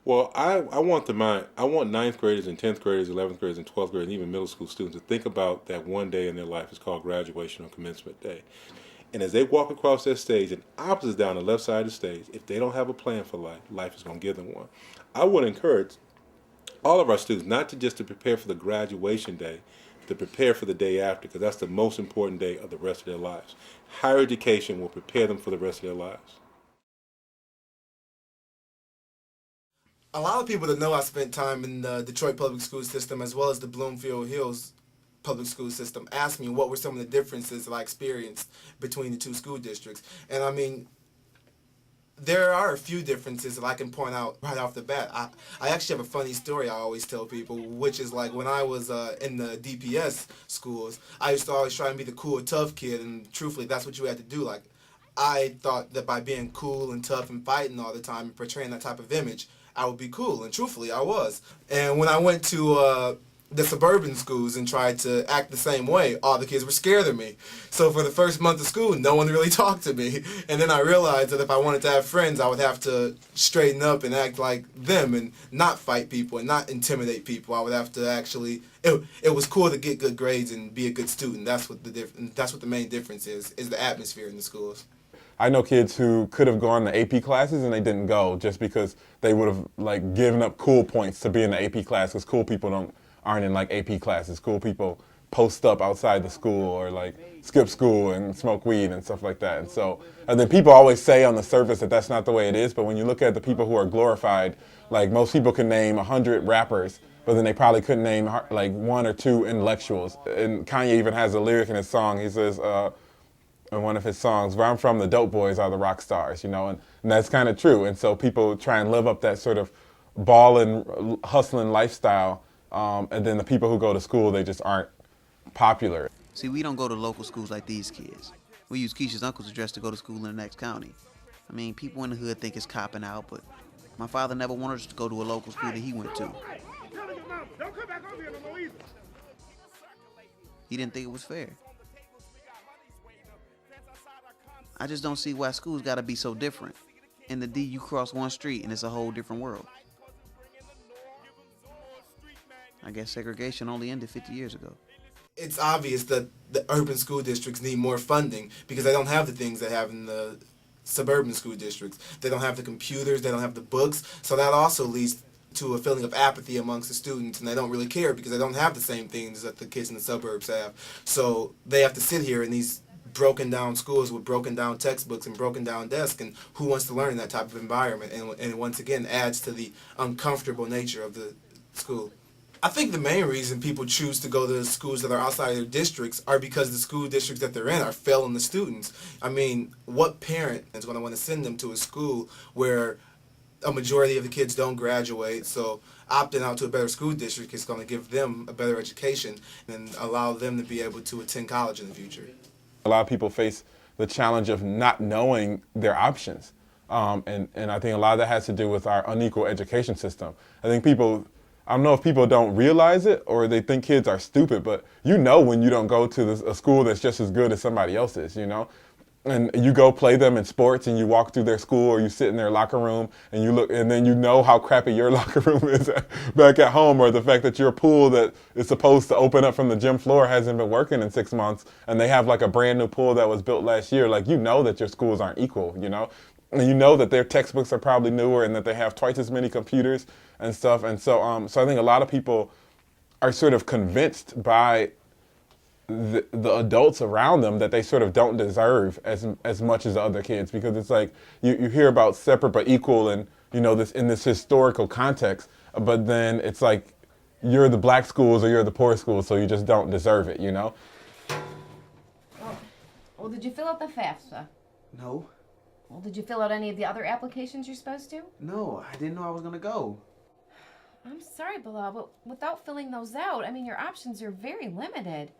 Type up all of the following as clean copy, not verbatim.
Well, I want ninth graders and 10th graders, 11th graders and 12th graders, and even middle school students to think about that one day in their life. It's called graduation or commencement day. And as they walk across that stage, and opposites down the left side of the stage, if they don't have a plan for life, life is going to give them one. I would encourage all of our students not to just to prepare for the graduation day, to prepare for the day after, because that's the most important day of the rest of their lives. Higher education will prepare them for the rest of their lives. A lot of people that know I spent time in the Detroit public school system as well as the Bloomfield Hills public school system asked me what were some of the differences that I experienced between the two school districts. And I mean, there are a few differences that I can point out right off the bat. I actually have a funny story I always tell people, which is like when I was in the DPS schools, I used to always try and be the cool, tough kid, and truthfully, that's what you had to do. Like, I thought that by being cool and tough and fighting all the time and portraying that type of image, I would be cool, and truthfully, I was. And when I went to the suburban schools and tried to act the same way, all the kids were scared of me. So for the first month of school, no one really talked to me. And then I realized that if I wanted to have friends, I would have to straighten up and act like them and not fight people and not intimidate people. I would have to actually. It was cool to get good grades and be a good student. That's what the main difference is the atmosphere in the schools. I know kids who could have gone to AP classes and they didn't go just because they would have like given up cool points to be in the AP class because cool people aren't in like AP classes. Cool people post up outside the school or like skip school and smoke weed and stuff like that. And then people always say on the surface that that's not the way it is, but when you look at the people who are glorified, like most people can name 100 rappers, but then they probably couldn't name like one or two intellectuals. And Kanye even has a lyric in his song. He says, in one of his songs, where I'm from, the dope boys are the rock stars, and that's kind of true. And so people try and live up that sort of balling, hustling lifestyle, and then the people who go to school, they just aren't popular. See, we don't go to local schools like these kids. We use Keisha's uncle's address to go to school in the next county. I mean, people in the hood think it's copping out, but my father never wanted us to go to a local school that he went to. He didn't think it was fair. I just don't see why schools gotta be so different. In the D, you cross one street and it's a whole different world. I guess segregation only ended 50 years ago. It's obvious that the urban school districts need more funding because they don't have the things they have in the suburban school districts. They don't have the computers, they don't have the books, so that also leads to a feeling of apathy amongst the students, and they don't really care because they don't have the same things that the kids in the suburbs have. So they have to sit here in these broken down schools with broken down textbooks and broken down desks, and who wants to learn in that type of environment? And once again adds to the uncomfortable nature of the school. I think the main reason people choose to go to schools that are outside of their districts are because the school districts that they're in are failing the students. I mean, what parent is going to want to send them to a school where a majority of the kids don't graduate? So opting out to a better school district is going to give them a better education and allow them to be able to attend college in the future. A lot of people face the challenge of not knowing their options. And I think a lot of that has to do with our unequal education system. I think I don't know if people don't realize it or they think kids are stupid, but when you don't go to a school that's just as good as somebody else's. And you go play them in sports and you walk through their school or you sit in their locker room and you look and then how crappy your locker room is back at home, or the fact that your pool that is supposed to open up from the gym floor hasn't been working in 6 months and they have like a brand new pool that was built last year. Like, that your schools aren't equal, and that their textbooks are probably newer and that they have twice as many computers and stuff. And so I think a lot of people are sort of convinced by the adults around them that they sort of don't deserve as much as the other kids, because it's like you hear about separate but equal and this in this historical context, but then it's like you're the black schools or you're the poor schools, so you just don't deserve it. Well, did you fill out the FAFSA? No. Well, did you fill out any of the other applications you're supposed to? No, I didn't know I was gonna go. I'm sorry, Bilal, but without filling those out, I mean, your options are very limited.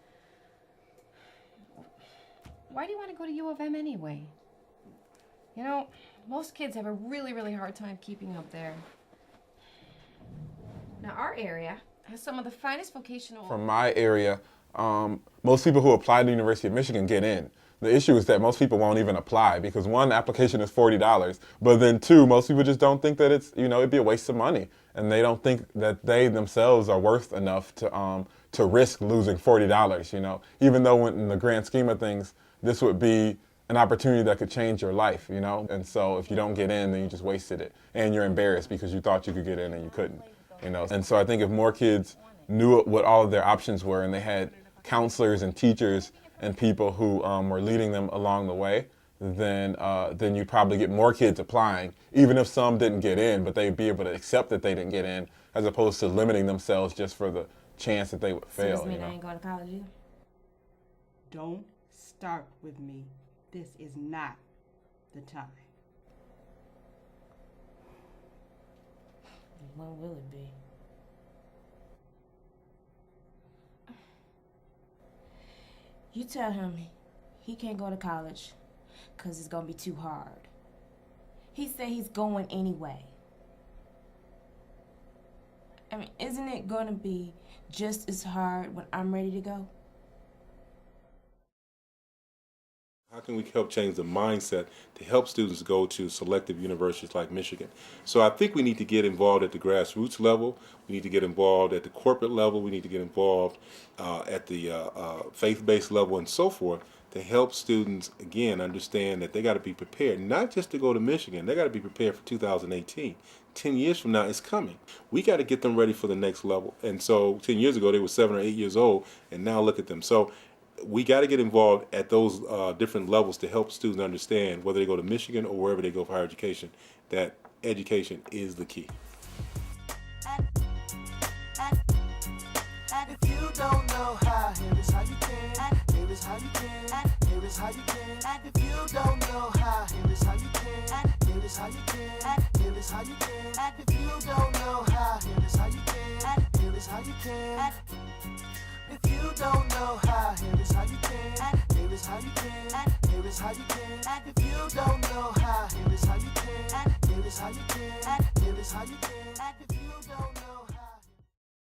Why do you want to go to U of M anyway? Most kids have a really, really hard time keeping up there. Now, our area has some of the finest vocational... From my area, most people who apply to the University of Michigan get in. The issue is that most people won't even apply because one, application is $40, but then two, most people just don't think that it's, it'd be a waste of money. And they don't think that they themselves are worth enough to risk losing $40, even though in the grand scheme of things, this would be an opportunity that could change your life, And so if you don't get in, then you just wasted it. And you're embarrassed because you thought you could get in and you couldn't, And so I think if more kids knew what all of their options were and they had counselors and teachers and people who were leading them along the way, then you'd probably get more kids applying, even if some didn't get in, but they'd be able to accept that they didn't get in, as opposed to limiting themselves just for the chance that they would fail. So does mean I ain't going to college either? Don't start with me. This is not the time. When will it be? You tell him he can't go to college because it's going to be too hard. He said he's going anyway. I mean, isn't it going to be just as hard when I'm ready to go? How can we help change the mindset to help students go to selective universities like Michigan? So I think we need to get involved at the grassroots level. We need to get involved at the corporate level. We need to get involved at the faith-based level and so forth to help students, again, understand that they got to be prepared, not just to go to Michigan. They got to be prepared for 2018. 10 years from now, it's coming. We got to get them ready for the next level. And so 10 years ago, they were 7 or 8 years old, and now look at them. So we got to get involved at those different levels to help students understand, whether they go to Michigan or wherever they go for higher education, that education is the key. If you don't know how, here is how you can. Here is how you can. Here is how you can. If you don't know how, here is how you can. Here is how you can. Here is how you can. If you don't know how, here is how you can. Here is how you can. If you don't know how, here is how you can. Here is how you can. Here is how you can. If you don't know how, here is how you can. Here is how you can. Here is how you can. If you don't know how.